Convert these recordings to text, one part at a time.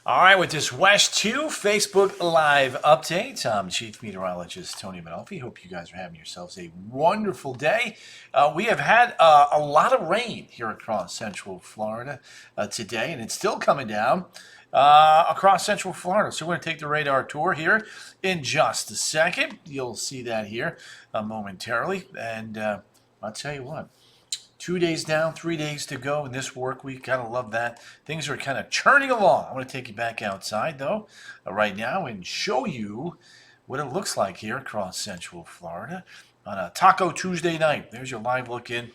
All right, with this West 2 Facebook Live update, I'm Chief Meteorologist Tony Manolfi. Hope you guys are having yourselves a wonderful day. We have had a lot of rain here across Central Florida today, and it's still coming down across Central Florida. So we're going to take the radar tour here in just a second. You'll see that here momentarily, and I'll tell you what. 2 days down, 3 days to go in this work week. Gotta love that. Things are kind of churning along. I want to take you back outside, though, right now and show you what it looks like here across Central Florida on a Taco Tuesday night. There's your live look in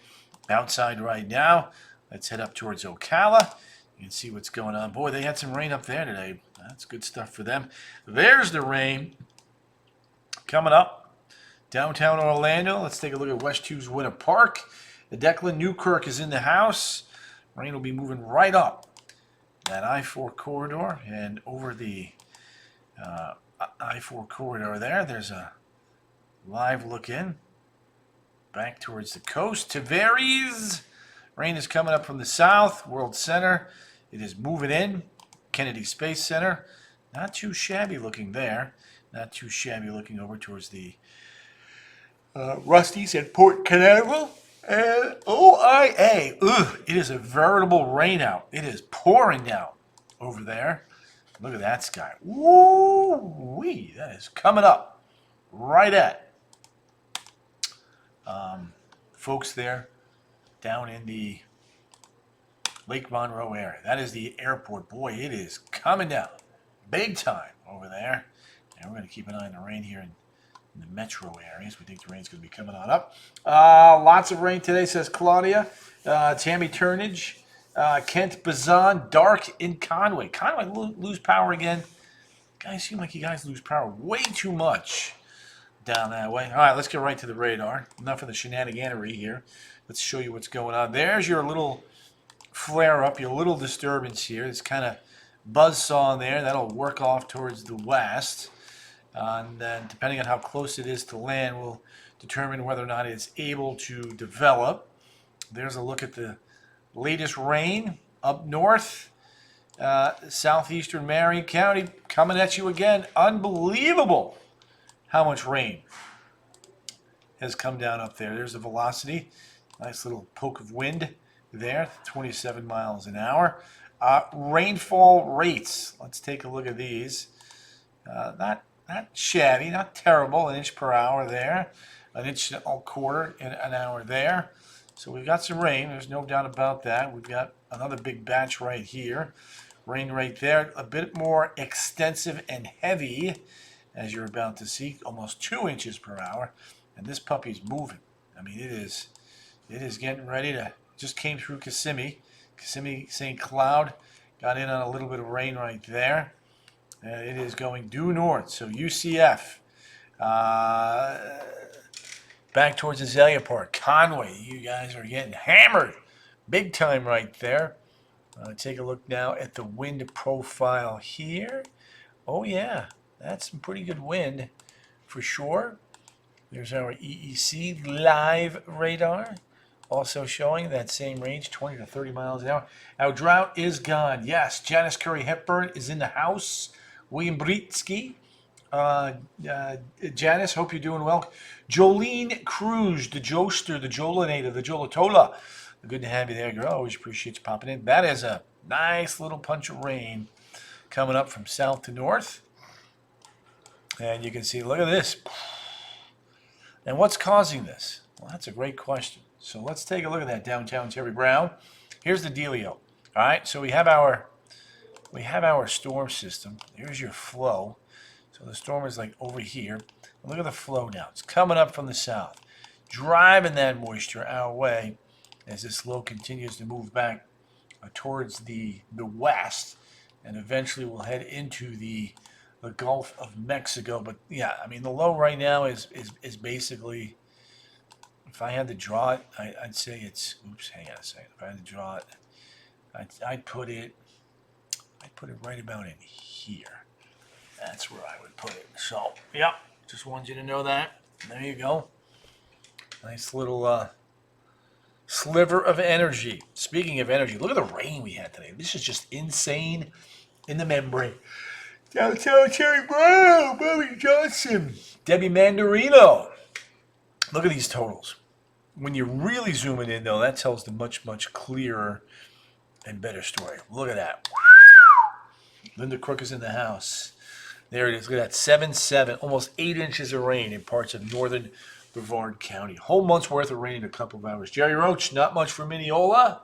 outside right now. Let's head up towards Ocala. You can see what's going on. Boy, they had some rain up there today. That's good stuff for them. There's the rain coming up. Downtown Orlando. Let's take a look at West 2's Winter Park. The Declan Newkirk is in the house. Rain will be moving right up that I-4 corridor and over the I-4 corridor there. There's a live look in back towards the coast. Tavares. Rain is coming up from the south. World Center. It is moving in. Kennedy Space Center. Not too shabby looking there. Not too shabby looking over towards the Rust-eze at Port Canaveral. And OIA, it is a veritable rain out. It is pouring down over there. Look at that sky. Woo-wee, that is coming up right at folks there down in the Lake Monroe area. That is the airport. Boy, it is coming down big time over there. And we're going to keep an eye on the rain here in the metro areas. We think the rain's going to be coming on up. Lots of rain today, says Claudia. Tammy Turnage. Kent Bazan. Dark in Conway. Conway lose power again. Guys seem like you guys lose power way too much down that way. All right, let's get right to the radar. Enough of the shenaniganery here. Let's show you what's going on. There's your little flare up, your little disturbance here. It's kind of buzzsaw in there. That'll work off towards the west. And then depending on how close it is to land will determine whether or not it's able to develop. There's a look at the latest rain up north, southeastern Marion County, coming at you again. Unbelievable how much rain has come down up there. There's the velocity. Nice little poke of wind there, 27 miles an hour. Rainfall rates. Let's take a look at these. Not shabby, not terrible. 1 inch per hour there, 1 inch and a quarter in an hour there. So we've got some rain. There's no doubt about that. We've got another big batch right here. Rain right there, a bit more extensive and heavy, as you're about to see, almost 2 inches per hour. And this puppy's moving. I mean, it is getting ready to. Just came through Kissimmee. Kissimmee, St. Cloud, got in on a little bit of rain right there. It is going due north, so UCF, back towards Azalea Park, Conway. You guys are getting hammered big time right there. Take a look now at the wind profile here. Oh yeah, that's some pretty good wind for sure. There's our EEC live radar. Also showing that same range, 20 to 30 miles an hour. Our drought is gone. Yes, Janice Curry Hepburn is in the house. William Britsky. Janice, hope you're doing well. Jolene Cruz, the Joester, the Jolinator, the Jolatola. Good to have you there, girl. Always appreciate you popping in. That is a nice little punch of rain coming up from south to north. And you can see, look at this. And what's causing this? Well, that's a great question. So let's take a look at that downtown Terry Brown. Here's the dealio. All right, so we have our storm system. Here's your flow. So the storm is like over here. Look at the flow now. It's coming up from the south, driving that moisture our way as this low continues to move back towards the west, and eventually we'll head into the Gulf of Mexico. But yeah, I mean the low right now is basically. If I had to draw it, I'd say it's. Oops, hang on a second. If I had to draw it, I'd put it right about in here. That's where I would put it. So, yeah, just wanted you to know that. There you go. Nice little sliver of energy. Speaking of energy, look at the rain we had today. This is just insane in the membrane. Downtown Cherry Brown, Bobby Johnson, Debbie Mandarino. Look at these totals. When you really zoom it in, though, that tells the much, much clearer and better story. Look at that. Linda Crook is in the house. There it is. Look at that. 7-7, almost 8 inches of rain in parts of northern Brevard County. Whole month's worth of rain in a couple of hours. Jerry Roach, not much for Mineola.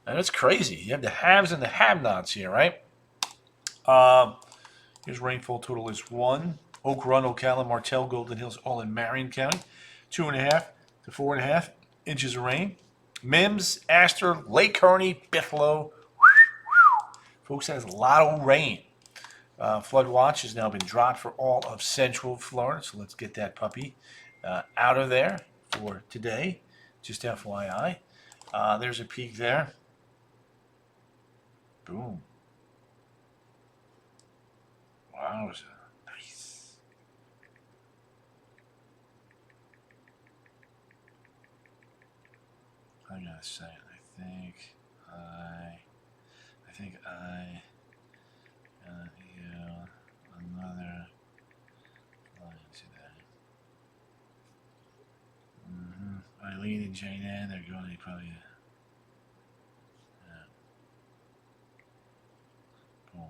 And it's crazy. You have the haves and the have-nots here, right? Here's rainfall total is 1. Oak Run, Ocala, Martell, Golden Hills, all in Marion County. 2.5 to 4.5 inches of rain. Mims, Astor, Lake Kearney, Buffalo. Folks, that is a lot of rain. Flood watch has now been dropped for all of Central Florida, so let's get that puppy out of there for today. Just FYI. There's a peek there. Boom. Wow, nice. Hang on a second. I think I another line today. Eileen and Jane Ann, they're going to probably. Boom.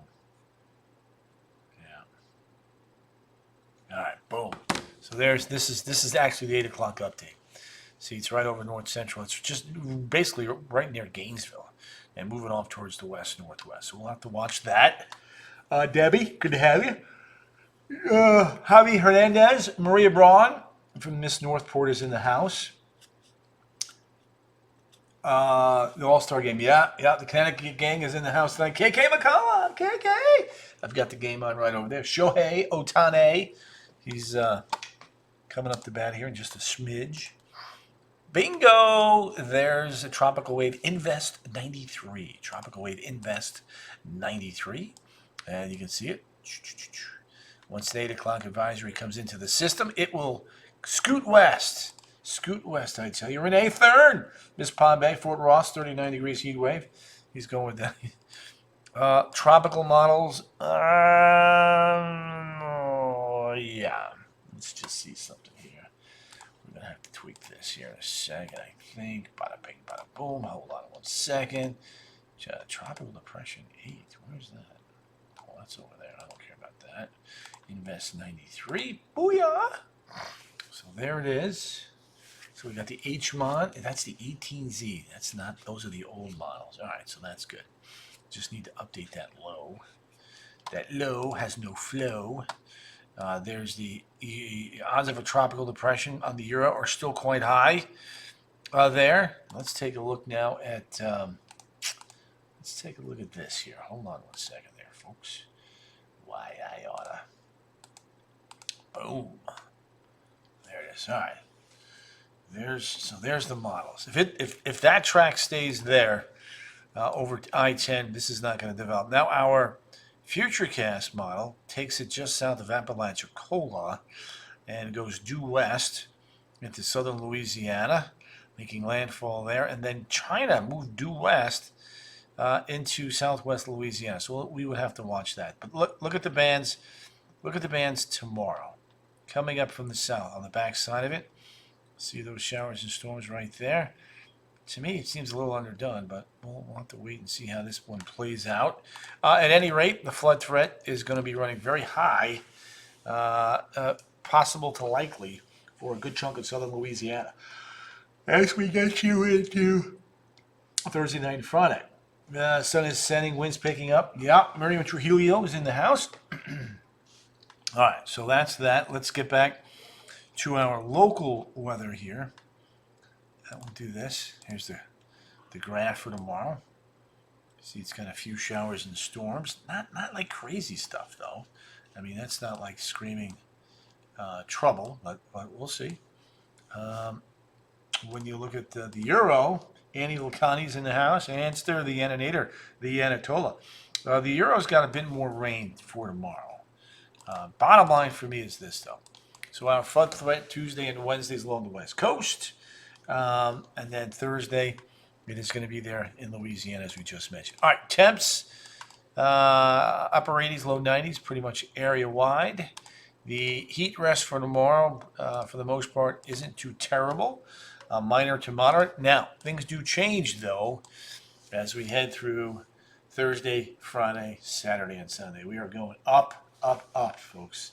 Yeah. All right. Boom. So this is actually the 8 o'clock update. See, it's right over North Central. It's just basically right near Gainesville and moving off towards the west-northwest. So we'll have to watch that. Debbie, good to have you. Javi Hernandez, Maria Braun from Miss Northport is in the house. The All-Star game. Yeah, the Connecticut gang is in the house tonight. KK McCollum, KK. I've got the game on right over there. Shohei Ohtani. He's coming up to bat here in just a smidge. Bingo! There's a Tropical Wave Invest 93. Tropical Wave Invest 93. And you can see it. Once the 8 o'clock advisory comes into the system, it will scoot west. Scoot west, I tell you. Renee Thurn, Miss Palm Bay, Fort Ross, 39 degrees heat wave. He's going with that. Tropical models. Yeah. Let's just see something here. We're going to have to tweak this here in a second, I think. Bada bing, bada boom. Hold on 1 second. Tropical Depression 8. Where's that? Oh, that's over there. I don't care about that. Invest 93. Booyah! So there it is. So we got the H-Mod. That's the 18Z. That's not, those are the old models. All right, so that's good. Just need to update that low. That low has no flow. There's the odds of a tropical depression on the Euro are still quite high there. Let's take a look now at let's take a look at this here. Hold on 1 second there, folks. Why I oughta. Boom. There it is. All right. There's the models. If that track stays there over I-10, this is not going to develop. Now our Futurecast model takes it just south of Apalachicola and goes due west into southern Louisiana, making landfall there, and then China moved due west into southwest Louisiana. So we would have to watch that. But look at the bands. Look at the bands tomorrow, coming up from the south on the back side of it. See those showers and storms right there. To me, it seems a little underdone, but we'll have to wait and see how this one plays out. At any rate, the flood threat is going to be running very high, possible to likely, for a good chunk of southern Louisiana. As we get you into Thursday night and Friday. Sun is setting, winds picking up. Yeah, Miriam Trujillo is in the house. All right, so that's that. Let's get back to our local weather here. We'll do this. Here's the graph for tomorrow. See, it's got a few showers and storms. Not like crazy stuff, though. I mean, that's not like screaming trouble, but we'll see. When you look at the Euro, Annie Lacani's in the house. Anster, the Ananator, the Anatola. The Euro's got a bit more rain for tomorrow. Bottom line for me is this, though. So our flood threat Tuesday and Wednesdays along the West Coast. And then Thursday, it is going to be there in Louisiana, as we just mentioned. All right, temps. Upper 80s, low 90s, pretty much area-wide. The heat rest for tomorrow, for the most part, isn't too terrible. Minor to moderate. Now, things do change, though, as we head through Thursday, Friday, Saturday, and Sunday. We are going up, up, up, folks.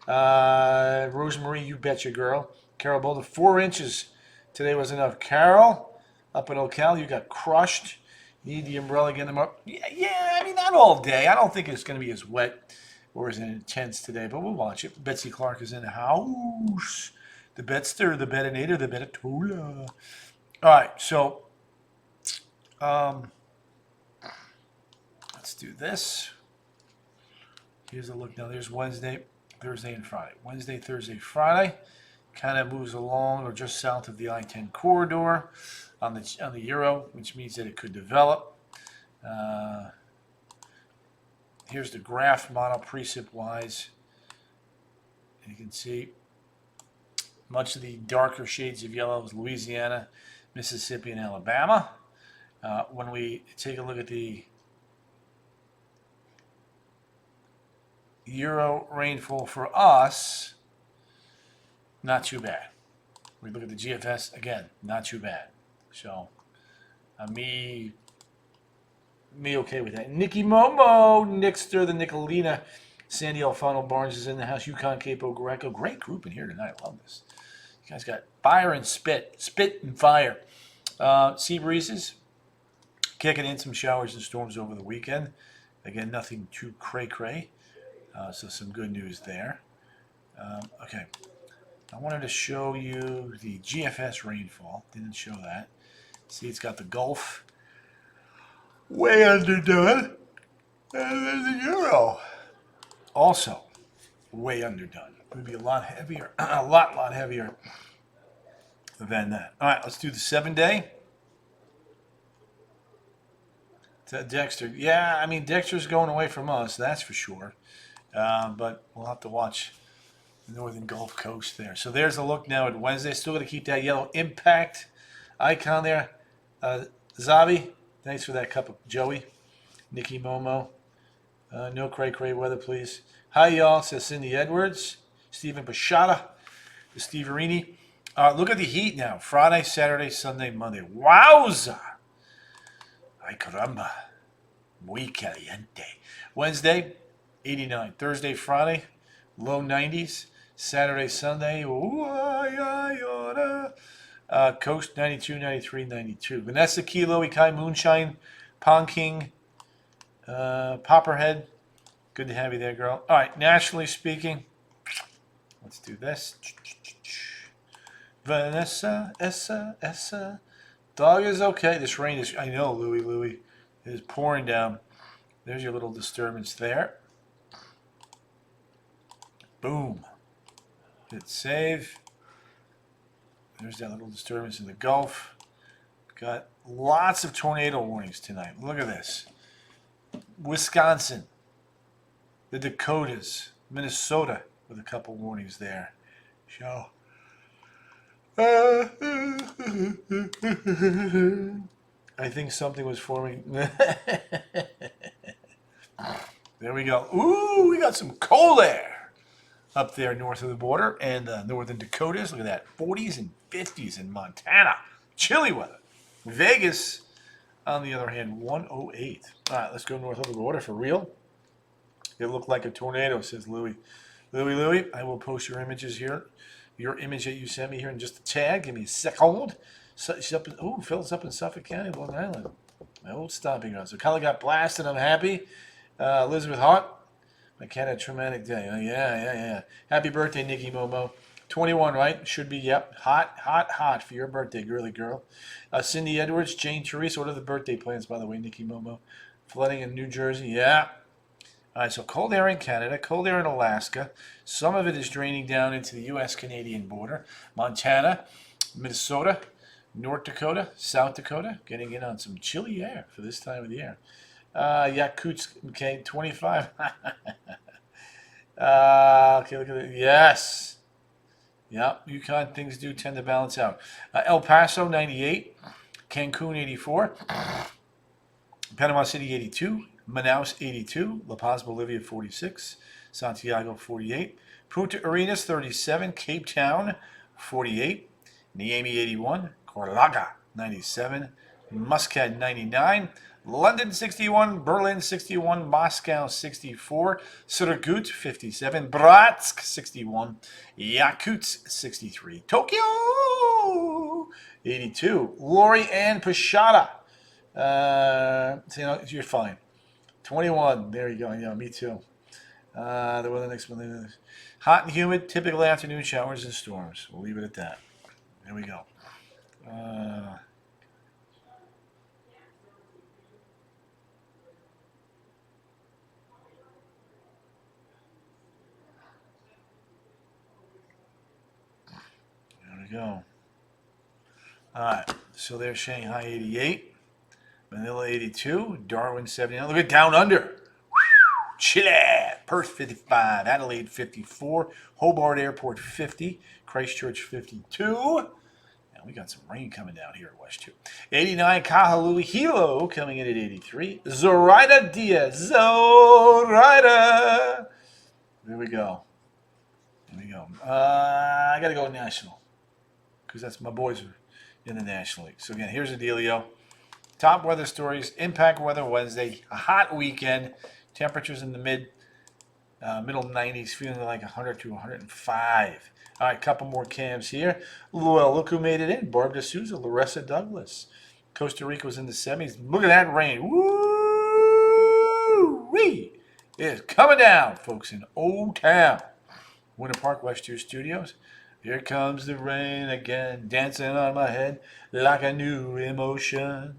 Rosemarie, you betcha, girl. Carol Boulder, 4 inches today was enough. Carol, up in Ocala, you got crushed. Need the umbrella, get them up. Yeah, I mean, not all day. I don't think it's going to be as wet or as intense today, but we'll watch it. Betsy Clark is in the house. The Betster, the Betinator, the Betatola. All right, so let's do this. Here's a look now. There's Wednesday, Thursday, and Friday. Wednesday, Thursday, Friday. Kind of moves along or just south of the I-10 corridor on the Euro, which means that it could develop. Here's the graph model precip-wise. You can see much of the darker shades of yellow is Louisiana, Mississippi, and Alabama. When we take a look at the Euro rainfall for us, not too bad. We look at the GFS, again, not too bad. So, me okay with that. Nicky Momo, Nickster, the Nicolina, Sandy Alfano Barnes is in the house. Yukon Capo Greco, great group in here tonight. I love this. You guys got fire and spit and fire. Sea breezes, kicking in some showers and storms over the weekend. Again, nothing too cray-cray. So some good news there. Okay. I wanted to show you the GFS rainfall. Didn't show that. See, it's got the Gulf way underdone. And then the Euro also way underdone. It would be a lot heavier, a lot heavier than that. All right, let's do the 7-day. Dexter. Yeah, I mean, Dexter's going away from us, that's for sure. But we'll have to watch the northern Gulf Coast there. So there's a look now at Wednesday. Still going to keep that yellow impact icon there. Zavi, thanks for that cup of Joey. Nicky Momo. No cray-cray weather, please. Hi, y'all, says Cindy Edwards. Stephen Pashada. Steverini. Look at the heat now. Friday, Saturday, Sunday, Monday. Wowza! Ay caramba. Muy caliente. Wednesday, 89. Thursday, Friday, low 90s. Saturday, Sunday, Coast 92, 93, 92. Vanessa Kilo, Ikai Moonshine, Pong King, Popperhead. Good to have you there, girl. All right, nationally speaking, let's do this. Vanessa, Essa. Dog is okay. This rain is, I know, Louie, it is pouring down. There's your little disturbance there. Boom. Hit save. There's that little disturbance in the Gulf. Got lots of tornado warnings tonight. Look at this. Wisconsin, the Dakotas, Minnesota with a couple warnings there. So, I think something was forming. There we go. Ooh, we got some cold air up there north of the border and northern Dakotas. Look at that. 40s and 50s in Montana. Chilly weather. Vegas, on the other hand, 108. All right, let's go north of the border for real. It looked like a tornado, says Louie. Louie, I will post your images here. Your image that you sent me here in just a tag. Give me a second. Phil's up in Suffolk County, Long Island. My old stomping ground. So Kyla got blasted. I'm happy. Elizabeth Hart. My cat had a traumatic day. Oh, yeah. Happy birthday, Nicky Momo. 21, right? Should be, yep. Hot for your birthday, girly girl. Cindy Edwards, Jane Teresa. What are the birthday plans, by the way, Nicky Momo? Flooding in New Jersey, yeah. All right, so cold air in Canada, cold air in Alaska. Some of it is draining down into the U.S.-Canadian border. Montana, Minnesota, North Dakota, South Dakota, getting in on some chilly air for this time of the year. Yakutsk, okay, 25. Okay, look at it. Yes. Yep, Yukon, things do tend to balance out. El Paso, 98. Cancun, 84. Panama City, 82. Manaus 82, La Paz, Bolivia 46, Santiago 48, Punta Arenas 37, Cape Town 48, Niamey 81, Corlaga 97, Muscat 99, London 61, Berlin 61, Moscow 64, Surgut 57, Bratsk 61, Yakutsk 63, Tokyo 82, Lori Ann Pashada. You're fine. 21. There you go. Yeah, me too. The weather next month. Hot and humid, typical afternoon showers and storms. We'll leave it at that. There we go. There we go. All right. So there's Shanghai 88, Manila 82, Darwin 79. Look at down under. Chile, Perth 55, Adelaide 54, Hobart Airport 50, Christchurch 52. And we got some rain coming down here at West 2. 89, Kahului Hilo coming in at 83. Zoraida Diaz, Zoraida. There we go. There we go. I got to go national because that's my boys are in the National League. So again, here's the dealio. Top weather stories, impact weather Wednesday, a hot weekend. Temperatures in the middle 90s, feeling like 100 to 105. All right, couple more cams here. Well, look who made it in. Barb D'Souza, Larissa Douglas. Costa Rica was in the 70s. Look at that rain. Woo-wee! It is coming down, folks, in Old Town. Winter Park, West 2 Studios. Here comes the rain again, dancing on my head like a new emotion.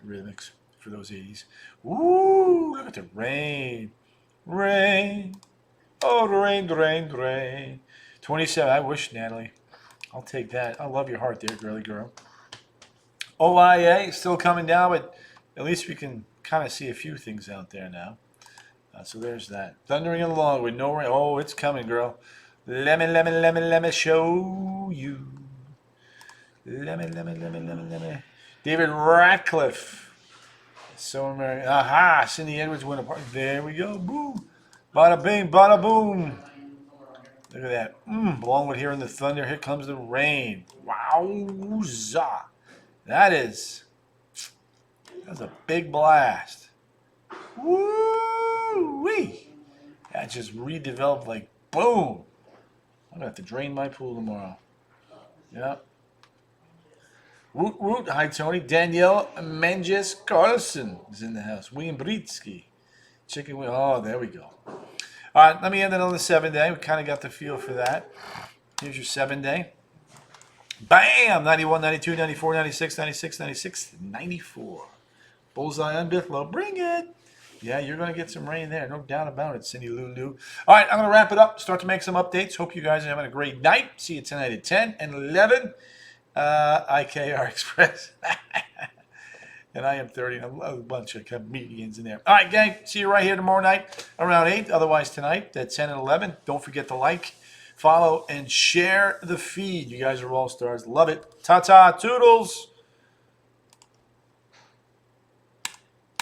Rhythmics for those 80s. Ooh, look at the rain. Rain. Oh, the rain, the rain, the rain. 27. I wish, Natalie. I'll take that. I love your heart there, girly girl. OIA still coming down, but at least we can kind of see a few things out there now. So there's that. Thundering along with no rain. Oh, it's coming, girl. Lemon, lemon, lemon, lemon, show you. Lemon, lemon, lemon, lemon, lemon. David Ratcliffe. So American. Aha! Cindy Edwards win a part. There we go. Boom. Bada bing, bada boom. Look at that. Along with hearing the thunder, here comes the rain. Wowza. That's a big blast. Woo-wee. That just redeveloped like boom. I'm going to have to drain my pool tomorrow. Yep. Woot woot. Hi, Tony. Danielle Menges Carlson is in the house. William Britsky. Chicken wing. Oh, there we go. All right, let me end it on the 7-day. We kind of got the feel for that. Here's your 7-day. Bam! 91, 92, 94, 96, 96, 96, 94. Bullseye on Bithlow. Bring it. Yeah, you're going to get some rain there. No doubt about it, Cindy Lulu. All right, I'm going to wrap it up. Start to make some updates. Hope you guys are having a great night. See you tonight at 10 and 11. IKR Express. And I am 30. A bunch of comedians in there. All right, gang. See you right here tomorrow night around 8. Otherwise, tonight at 10 and 11. Don't forget to like, follow, and share the feed. You guys are all stars. Love it. Ta-ta. Toodles.